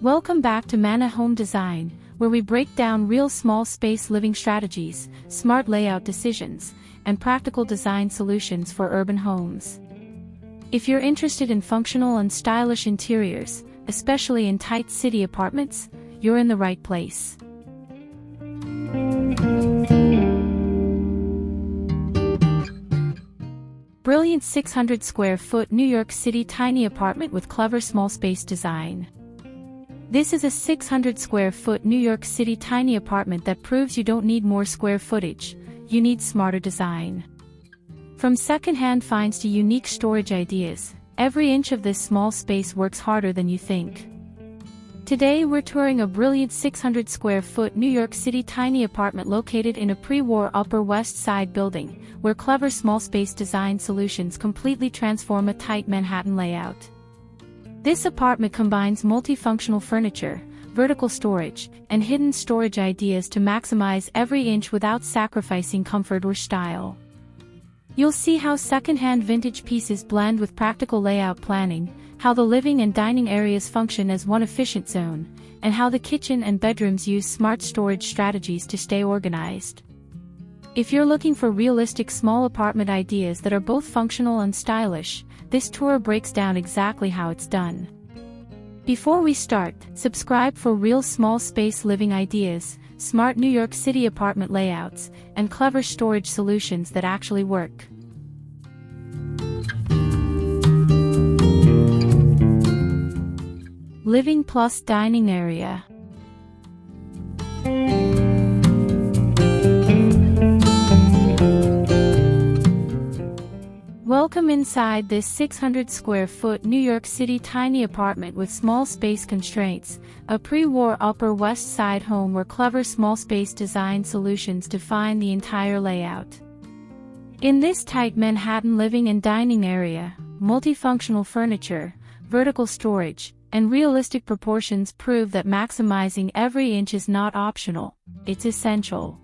Welcome back to Manna Home Design, where we break down real small space living strategies, smart layout decisions, and practical design solutions for urban homes. If you're interested in functional and stylish interiors, especially in tight city apartments, you're in the right place. Brilliant 600 square foot New York City tiny apartment with clever small space design. This is a 600 square foot New York City tiny apartment that proves you don't need more square footage, you need smarter design. From secondhand finds to unique storage ideas, every inch of this small space works harder than you think. Today we're touring a brilliant 600 square foot New York City tiny apartment located in a pre-war Upper West Side building, where clever small space design solutions completely transform a tight Manhattan layout. This apartment combines multifunctional furniture, vertical storage, and hidden storage ideas to maximize every inch without sacrificing comfort or style. You'll see how secondhand vintage pieces blend with practical layout planning, how the living and dining areas function as one efficient zone, and how the kitchen and bedrooms use smart storage strategies to stay organized. If you're looking for realistic small apartment ideas that are both functional and stylish, this tour breaks down exactly how it's done. Before we start, subscribe for real small space living ideas, smart New York City apartment layouts, and clever storage solutions that actually work. Living plus dining area. Welcome inside this 600 square foot New York City tiny apartment with small space constraints, a pre-war Upper West Side home where clever small space design solutions define the entire layout. In this tight Manhattan living and dining area, multifunctional furniture, vertical storage, and realistic proportions prove that maximizing every inch is not optional, it's essential.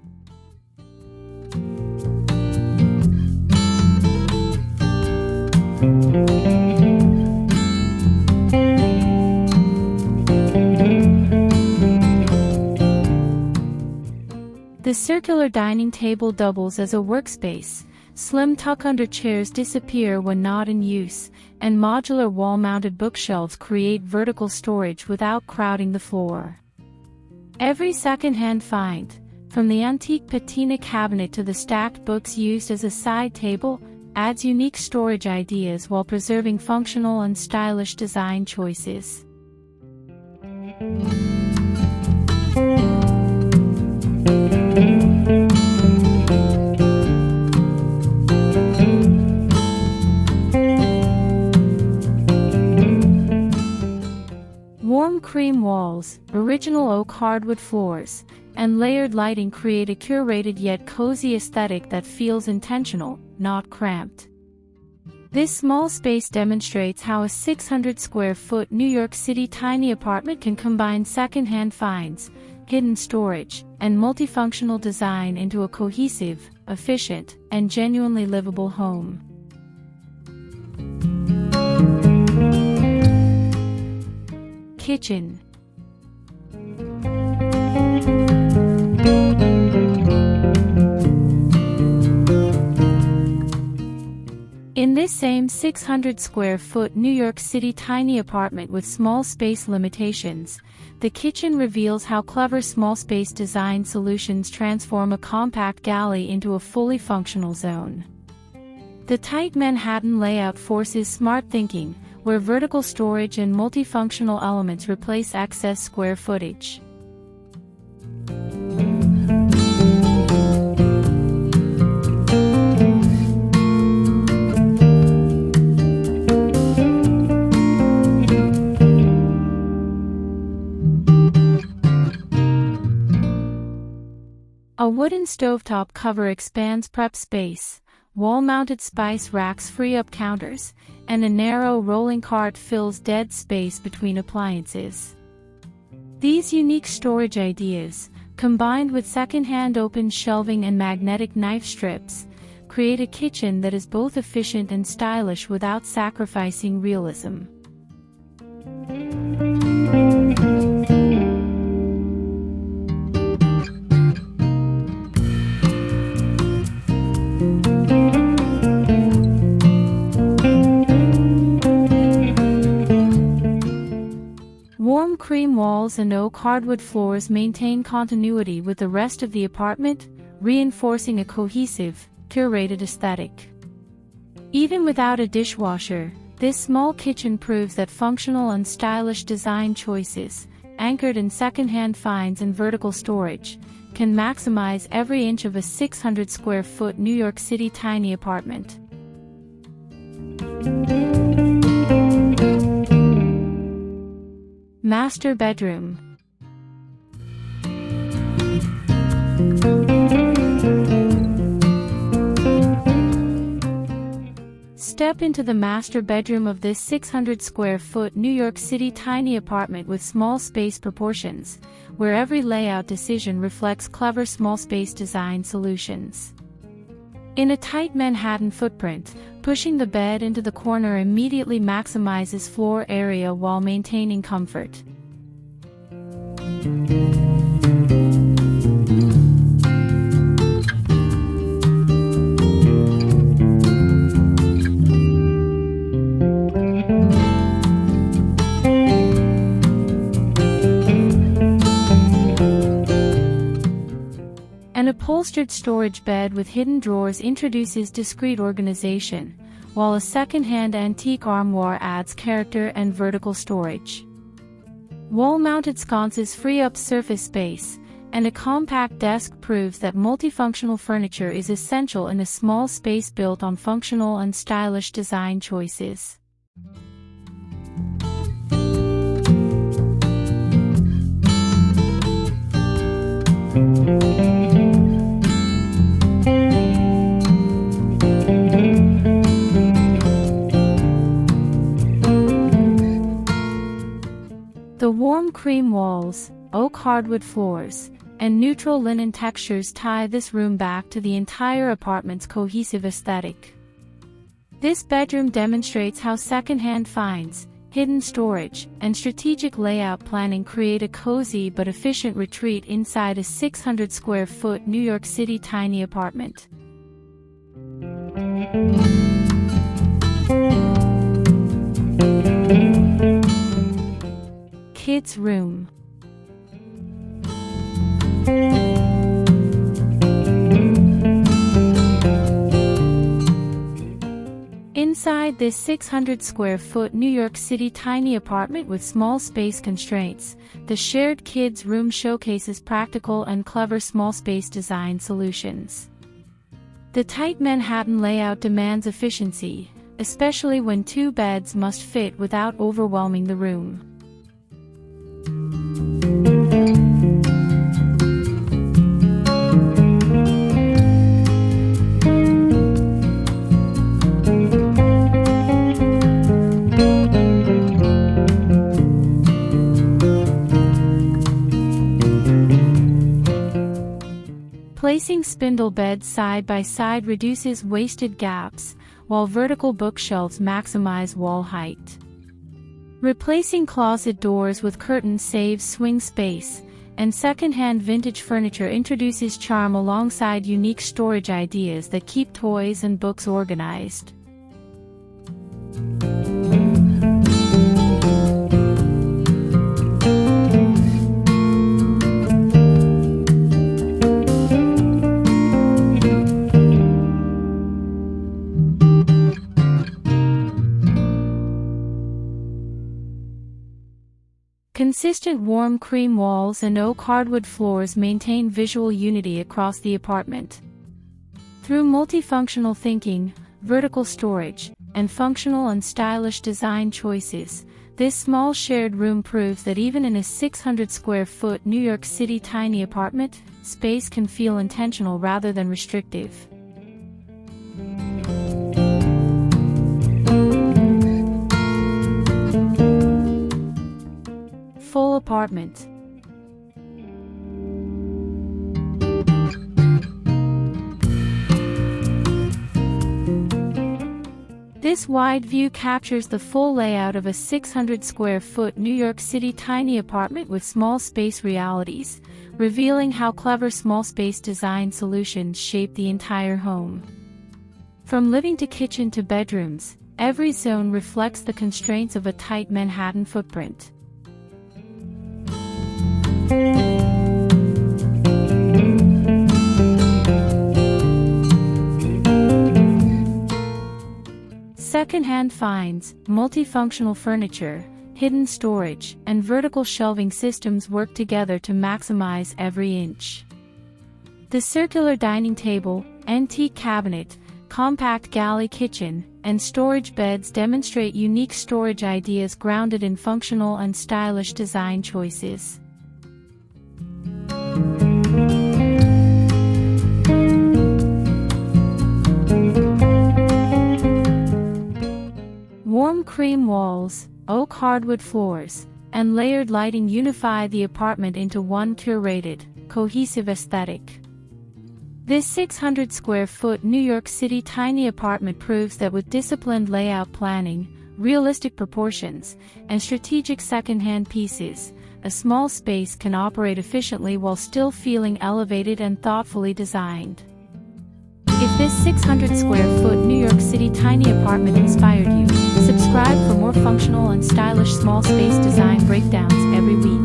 The circular dining table doubles as a workspace, slim tuck-under chairs disappear when not in use, and modular wall-mounted bookshelves create vertical storage without crowding the floor. Every second-hand find, from the antique patina cabinet to the stacked books used as a side table, adds unique storage ideas while preserving functional and stylish design choices. Warm cream walls, original oak hardwood floors, and layered lighting create a curated yet cozy aesthetic that feels intentional, not cramped. This small space demonstrates how a 600 square foot New York City tiny apartment can combine secondhand finds, hidden storage, and multifunctional design into a cohesive, efficient, and genuinely livable home. Kitchen. In this same 600 square foot New York City tiny apartment with small space limitations, the kitchen reveals how clever small space design solutions transform a compact galley into a fully functional zone. The tight Manhattan layout forces smart thinking, where vertical storage and multifunctional elements replace excess square footage. A wooden stovetop cover expands prep space, wall-mounted spice racks free up counters, and a narrow rolling cart fills dead space between appliances. These unique storage ideas, combined with second-hand open shelving and magnetic knife strips, create a kitchen that is both efficient and stylish without sacrificing realism. Warm cream walls and oak hardwood floors maintain continuity with the rest of the apartment, reinforcing a cohesive, curated aesthetic. Even without a dishwasher, this small kitchen proves that functional and stylish design choices, anchored in secondhand finds and vertical storage, can maximize every inch of a 600 square foot New York City tiny apartment. Master bedroom. Step into the master bedroom of this 600 square foot New York City tiny apartment with small space proportions, where every layout decision reflects clever small space design solutions. In a tight Manhattan footprint, pushing the bed into the corner immediately maximizes floor area while maintaining comfort. An upholstered storage bed with hidden drawers introduces discreet organization, while a second-hand antique armoire adds character and vertical storage. Wall-mounted sconces free up surface space, and a compact desk proves that multifunctional furniture is essential in a small space built on functional and stylish design choices. The warm cream walls, oak hardwood floors, and neutral linen textures tie this room back to the entire apartment's cohesive aesthetic. This bedroom demonstrates how secondhand finds, hidden storage, and strategic layout planning create a cozy but efficient retreat inside a 600 square foot New York City tiny apartment. Kids' room. Inside this 600 square foot New York City tiny apartment with small space constraints, the shared kids' room showcases practical and clever small space design solutions. The tight Manhattan layout demands efficiency, especially when two beds must fit without overwhelming the room. Placing spindle beds side by side reduces wasted gaps, while vertical bookshelves maximize wall height. Replacing closet doors with curtains saves swing space, and second-hand vintage furniture introduces charm alongside unique storage ideas that keep toys and books organized. Consistent warm cream walls and oak hardwood floors maintain visual unity across the apartment. Through multifunctional thinking, vertical storage, and functional and stylish design choices, this small shared room proves that even in a 600 square foot New York City tiny apartment, space can feel intentional rather than restrictive. Full apartment. This wide view captures the full layout of a 600 square foot New York City tiny apartment with small space realities, revealing how clever small space design solutions shape the entire home. From living to kitchen to bedrooms, every zone reflects the constraints of a tight Manhattan footprint. Secondhand finds, multifunctional furniture, hidden storage, and vertical shelving systems work together to maximize every inch. The circular dining table, antique cabinet, compact galley kitchen, and storage beds demonstrate unique storage ideas grounded in functional and stylish design choices. Warm cream walls, oak hardwood floors, and layered lighting unify the apartment into one curated, cohesive aesthetic. This 600 square foot New York City tiny apartment proves that with disciplined layout planning, realistic proportions, and strategic secondhand pieces, a small space can operate efficiently while still feeling elevated and thoughtfully designed. If this 600 square foot New York City tiny apartment inspired you, subscribe for more functional and stylish small space design breakdowns every week.